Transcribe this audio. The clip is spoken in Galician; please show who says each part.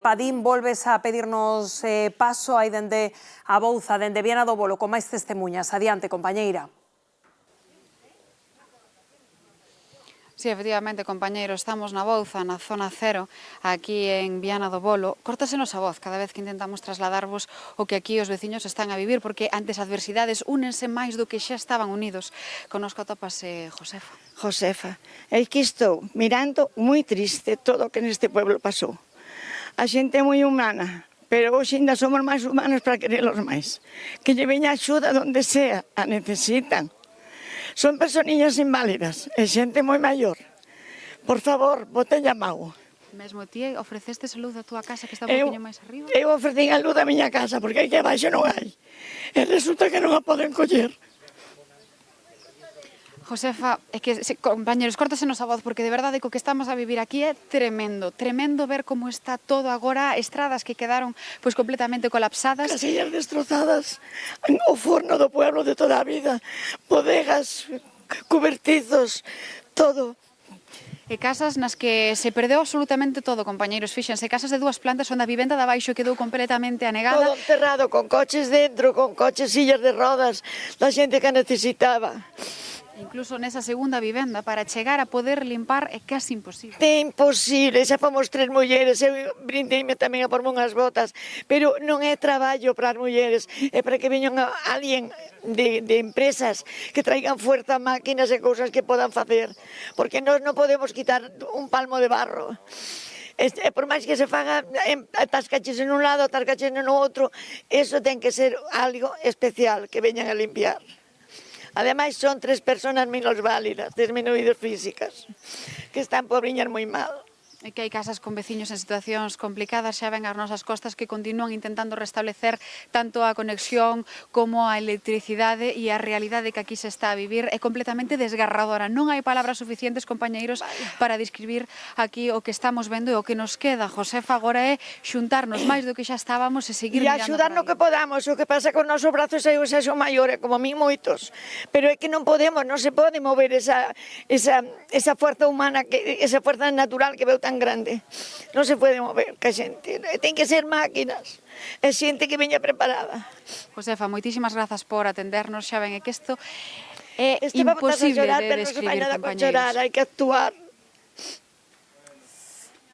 Speaker 1: Padín, volves a pedirnos paso aí dende a Bouza, dende Viana do Bolo, con máis testemunhas. Adiante, compañeira.
Speaker 2: Sí, efectivamente, compañeiro, estamos na Bouza, na zona cero, aquí en Viana do Bolo. Córtasenos a voz cada vez que intentamos trasladarvos o que aquí os veciños están a vivir, porque antes adversidades únense máis do que xa estaban unidos. Connosco atopase Josefa.
Speaker 3: Josefa, é que estou mirando moi triste todo o que neste pueblo pasou. A xente é moi humana, pero hoxe ainda somos máis humanos para querelos máis. Que lle veña axuda donde sea, a necesitan. Son personillas inválidas e xente moi maior. Por favor, botelle a mau.
Speaker 2: Mesmo ti ofreceste luz da túa casa que está un poquinho máis arriba?
Speaker 3: Eu ofrecín a luz da miña casa porque aquí abaixo non hai. E resulta que non a poden coller.
Speaker 2: Josefa, é que, compañeros, córtasenos a voz, porque de verdade co que estamos a vivir aquí é tremendo. Tremendo ver como está todo agora, estradas que quedaron pois completamente colapsadas.
Speaker 3: Casillas destrozadas, o forno do pueblo de toda a vida, bodegas, cobertizos, todo.
Speaker 2: E casas nas que se perdeu absolutamente todo, compañeros. Fíxense, casas de 2 plantas onde a vivenda de abaixo quedou completamente anegada.
Speaker 3: Todo enterrado, con coches dentro, con coches, sillas de rodas, la xente que necesitaba.
Speaker 2: Incluso nesa segunda vivenda, para chegar a poder limpar, é casi imposible.
Speaker 3: É imposible, xa fomos 3 mulleres, eu brindeime tamén a porme unhas botas, pero non é traballo para as mulleres, é para que veñan alguén de empresas que traigan fuerza, máquinas e cousas que podan facer, porque nós non podemos quitar un palmo de barro. Por máis que se faga atascaches en un lado, atascaches no outro, eso ten que ser algo especial, que veñan a limpiar. Ademais, son 3 personas minusválidas, disminuídas físicas, que están pobriñas moi mal.
Speaker 2: É que hai casas con veciños en situacións complicadas, xa ven as nosas costas que continúan intentando restablecer tanto a conexión como a electricidade, e a realidade que aquí se está a vivir é completamente desgarradora. Non hai palabras suficientes, compañeiros, para describir aquí o que estamos vendo e o que nos queda. Josefa, agora é xuntarnos máis do que xa estábamos e seguir mirando.
Speaker 3: E axudar no que podamos. O que pasa con os nosos brazos xa son maiores, como a mí moitos. Pero é que non podemos, non se pode mover esa fuerza humana, esa fuerza natural que veu tan grande. Non se pode mover, que a xente. Ten que ser máquinas. É xente que veña preparada.
Speaker 2: Josefa, moitísimas grazas por atendernos. Xa ven, é que isto é
Speaker 3: Vamos a
Speaker 2: imposible
Speaker 3: chorar,
Speaker 2: de
Speaker 3: pero non se fai
Speaker 2: describir,
Speaker 3: nada con
Speaker 2: compañeiros.
Speaker 3: chorar, hai que actuar.